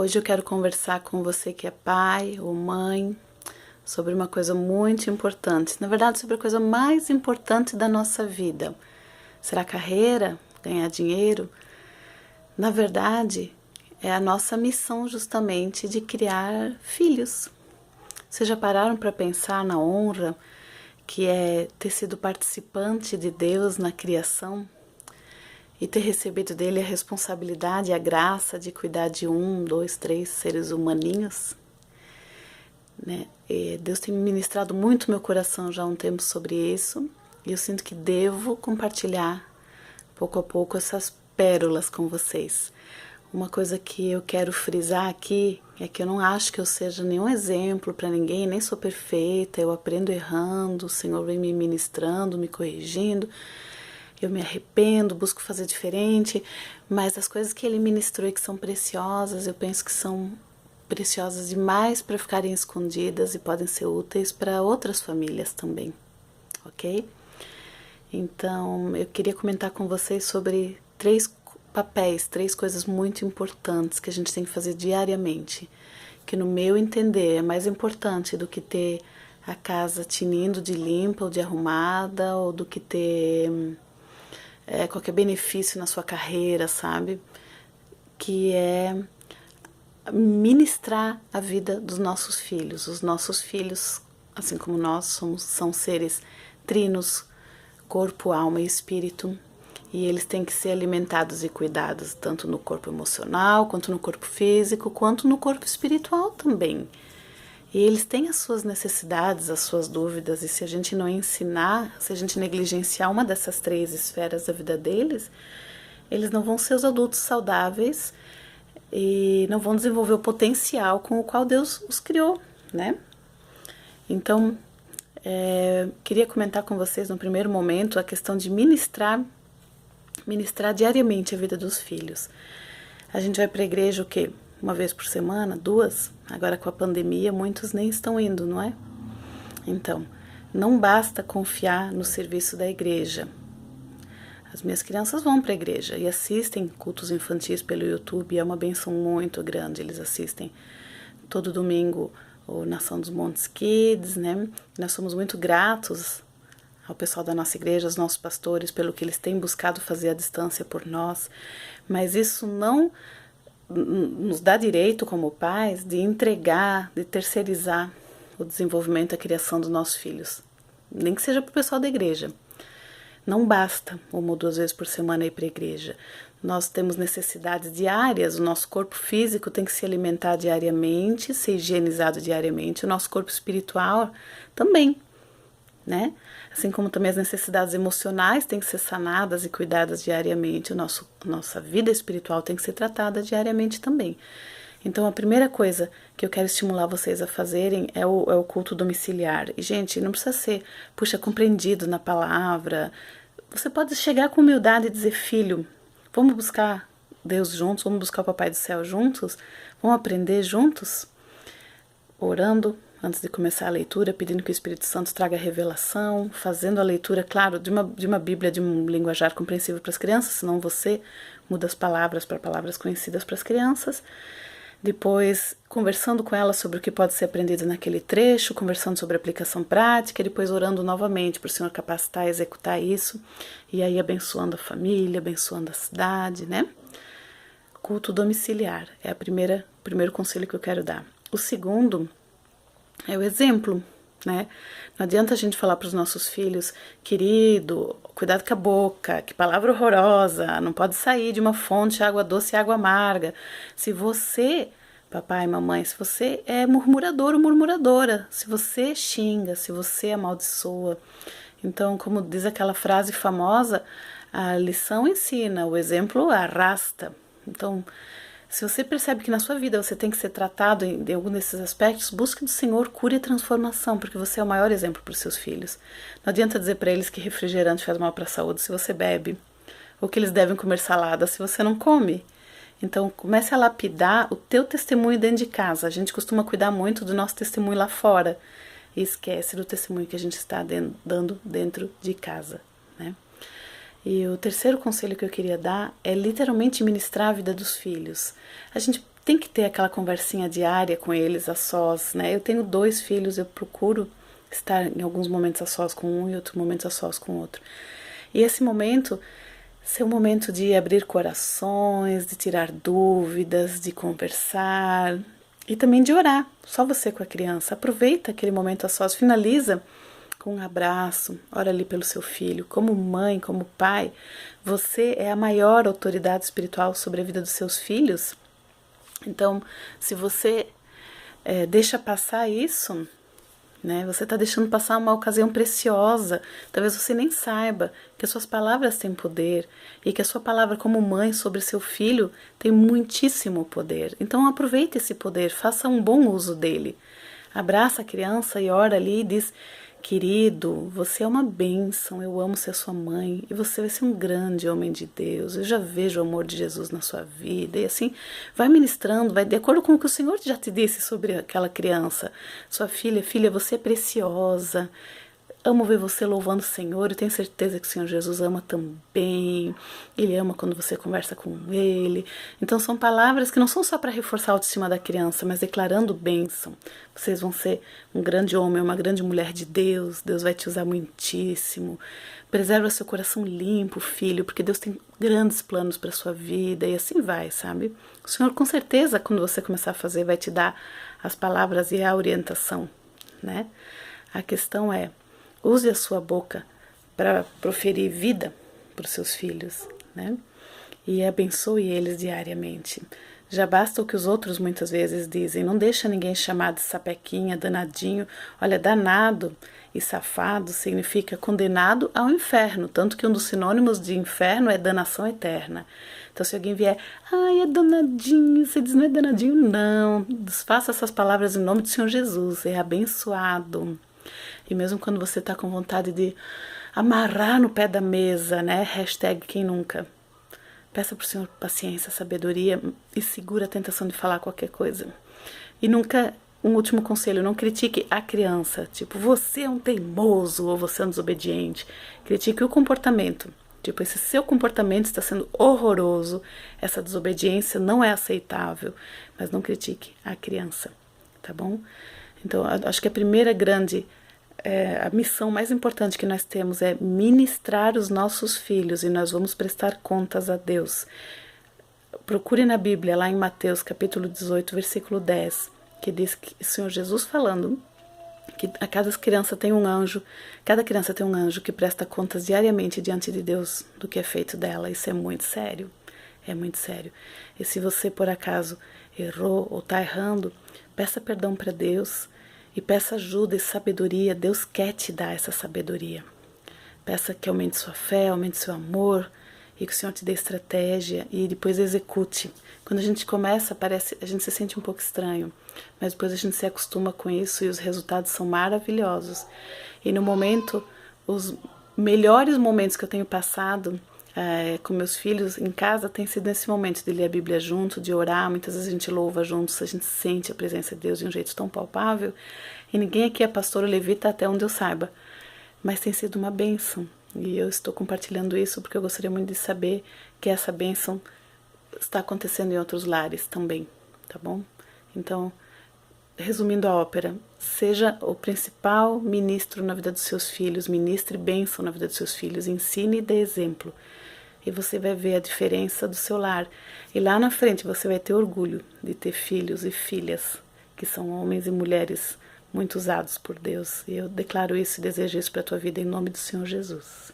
Hoje eu quero conversar com você que é pai ou mãe sobre uma coisa muito importante. Na verdade, sobre a coisa mais importante da nossa vida. Será carreira? Ganhar dinheiro? Na verdade, é a nossa missão justamente de criar filhos. Vocês já pararam para pensar na honra que é ter sido participante de Deus na criação? E ter recebido dele a responsabilidade e a graça de cuidar de 1, 2, 3 seres humaninhos, né? E Deus tem ministrado muito meu coração já há um tempo sobre isso, e eu sinto que devo compartilhar pouco a pouco essas pérolas com vocês. Uma coisa que eu quero frisar aqui é que eu não acho que eu seja nenhum exemplo para ninguém, nem sou perfeita, eu aprendo errando, o Senhor vem me ministrando, me corrigindo. Eu me arrependo, busco fazer diferente, mas as coisas que ele ministrou e que são preciosas, eu penso que são preciosas demais para ficarem escondidas e podem ser úteis para outras famílias também, ok? Então, eu queria comentar com vocês sobre 3 papéis, 3 coisas muito importantes que a gente tem que fazer diariamente, que no meu entender é mais importante do que ter a casa tinindo de limpa ou de arrumada, ou do que ter qualquer benefício na sua carreira, sabe? Que é ministrar a vida dos nossos filhos. Os nossos filhos, assim como nós, são seres trinos, corpo, alma e espírito. E eles têm que ser alimentados e cuidados tanto no corpo emocional, quanto no corpo físico, quanto no corpo espiritual também. E eles têm as suas necessidades, as suas dúvidas, e se a gente não ensinar, se a gente negligenciar uma dessas 3 esferas da vida deles, eles não vão ser os adultos saudáveis e não vão desenvolver o potencial com o qual Deus os criou, né? Então, queria comentar com vocês no primeiro momento a questão de ministrar diariamente a vida dos filhos. A gente vai para a igreja o quê? 1 vez por semana, 2? Agora com a pandemia muitos nem estão indo, não é? Então, não basta confiar no serviço da igreja. As minhas crianças vão para a igreja e assistem cultos infantis pelo YouTube, é uma bênção muito grande. Eles assistem todo domingo o Nação dos Montes Kids, né? Nós somos muito gratos ao pessoal da nossa igreja, aos nossos pastores, pelo que eles têm buscado fazer à distância por nós, mas isso não nos dá direito como pais de entregar, de terceirizar o desenvolvimento e a criação dos nossos filhos, nem que seja para o pessoal da igreja. Não basta 1 ou 2 vezes por semana ir para a igreja. Nós temos necessidades diárias, o nosso corpo físico tem que se alimentar diariamente, ser higienizado diariamente, o nosso corpo espiritual também, né? Assim como também as necessidades emocionais têm que ser sanadas e cuidadas diariamente, nossa vida espiritual tem que ser tratada diariamente também. Então, a primeira coisa que eu quero estimular vocês a fazerem é o culto domiciliar. E, gente, não precisa ser, compreendido na palavra. Você pode chegar com humildade e dizer, filho, vamos buscar Deus juntos, vamos buscar o Papai do Céu juntos, vamos aprender juntos, orando antes de começar a leitura, pedindo que o Espírito Santo traga revelação, fazendo a leitura, claro, de uma Bíblia, de um linguajar compreensível para as crianças, senão você muda as palavras para palavras conhecidas para as crianças. Depois, conversando com elas sobre o que pode ser aprendido naquele trecho, conversando sobre a aplicação prática, e depois orando novamente para o Senhor capacitar a executar isso, e aí abençoando a família, abençoando a cidade, né? Culto domiciliar é o primeiro conselho que eu quero dar. O segundo é o exemplo, né? Não adianta a gente falar para os nossos filhos, querido, cuidado com a boca, que palavra horrorosa, não pode sair de uma fonte água doce e água amarga. Se você, papai e mamãe, se você é murmurador ou murmuradora, se você xinga, se você amaldiçoa. Então, como diz aquela frase famosa, a lição ensina, o exemplo arrasta. Então, se você percebe que na sua vida você tem que ser tratado em algum desses aspectos, busque do Senhor cura e transformação, porque você é o maior exemplo para os seus filhos. Não adianta dizer para eles que refrigerante faz mal para a saúde se você bebe, ou que eles devem comer salada se você não come. Então, comece a lapidar o teu testemunho dentro de casa. A gente costuma cuidar muito do nosso testemunho lá fora e esquece do testemunho que a gente está dando dentro de casa, né? E o terceiro conselho que eu queria dar é literalmente ministrar a vida dos filhos. A gente tem que ter aquela conversinha diária com eles a sós, né? Eu tenho 2 filhos, eu procuro estar em alguns momentos a sós com um e outros momentos a sós com o outro. E esse momento ser um momento de abrir corações, de tirar dúvidas, de conversar e também de orar, só você com a criança. Aproveita aquele momento a sós, finaliza com um abraço, ora ali pelo seu filho. Como mãe, como pai, você é a maior autoridade espiritual sobre a vida dos seus filhos. Então, se você deixa passar isso, né, você está deixando passar uma ocasião preciosa. Talvez você nem saiba que as suas palavras têm poder e que a sua palavra como mãe sobre seu filho tem muitíssimo poder. Então aproveite esse poder, faça um bom uso dele. Abraça a criança e ora ali e diz: querido, você é uma bênção, eu amo ser sua mãe e você vai ser um grande homem de Deus, eu já vejo o amor de Jesus na sua vida. E assim, vai ministrando, vai de acordo com o que o Senhor já te disse sobre aquela criança. Sua filha, filha, você é preciosa, amo ver você louvando o Senhor e tenho certeza que o Senhor Jesus ama também. Ele ama quando você conversa com Ele. Então são palavras que não são só para reforçar a autoestima da criança, mas declarando bênção. Vocês vão ser um grande homem, uma grande mulher de Deus. Deus vai te usar muitíssimo. Preserva seu coração limpo, filho, porque Deus tem grandes planos para sua vida e assim vai, sabe? O Senhor com certeza, quando você começar a fazer, vai te dar as palavras e a orientação, né? A questão é: use a sua boca para proferir vida para os seus filhos, né? E abençoe eles diariamente. Já basta o que os outros muitas vezes dizem. Não deixa ninguém chamar de sapequinha, danadinho. Olha, danado e safado significa condenado ao inferno. Tanto que um dos sinônimos de inferno é danação eterna. Então se alguém vier, ai, é danadinho, você diz não é danadinho, não. Desfaça essas palavras em nome do Senhor Jesus. É abençoado. E mesmo quando você está com vontade de amarrar no pé da mesa, né? Hashtag quem nunca. Peça para o Senhor paciência, sabedoria e segura a tentação de falar qualquer coisa. E nunca, um último conselho, não critique a criança. Tipo, você é um teimoso ou você é um desobediente. Critique o comportamento. Tipo, esse seu comportamento está sendo horroroso. Essa desobediência não é aceitável. Mas não critique a criança, tá bom? Então, acho que a primeira grande... a missão mais importante que nós temos é ministrar os nossos filhos e nós vamos prestar contas a Deus. Procure na Bíblia, lá em Mateus capítulo 18, versículo 10, que diz que o Senhor Jesus falando que cada criança tem um anjo que presta contas diariamente diante de Deus do que é feito dela. Isso é muito sério, é muito sério. E se você por acaso errou ou está errando, peça perdão para Deus. E peça ajuda e sabedoria. Deus quer te dar essa sabedoria. Peça que aumente sua fé, aumente seu amor e que o Senhor te dê estratégia e depois execute. Quando a gente começa, a gente se sente um pouco estranho, mas depois a gente se acostuma com isso e os resultados são maravilhosos. E no momento, os melhores momentos que eu tenho passado com meus filhos em casa tem sido nesse momento de ler a Bíblia junto, de orar. Muitas vezes a gente louva juntos, a gente sente a presença de Deus de um jeito tão palpável. E ninguém aqui é pastor ou levita até onde eu saiba, mas tem sido uma bênção. E eu estou compartilhando isso porque eu gostaria muito de saber que essa bênção está acontecendo em outros lares também, tá bom? Então, resumindo a ópera, seja o principal ministro na vida dos seus filhos, ministre bênção na vida dos seus filhos, ensine e dê exemplo. E você vai ver a diferença do seu lar. E lá na frente você vai ter orgulho de ter filhos e filhas que são homens e mulheres muito usados por Deus. E eu declaro isso e desejo isso para a tua vida em nome do Senhor Jesus.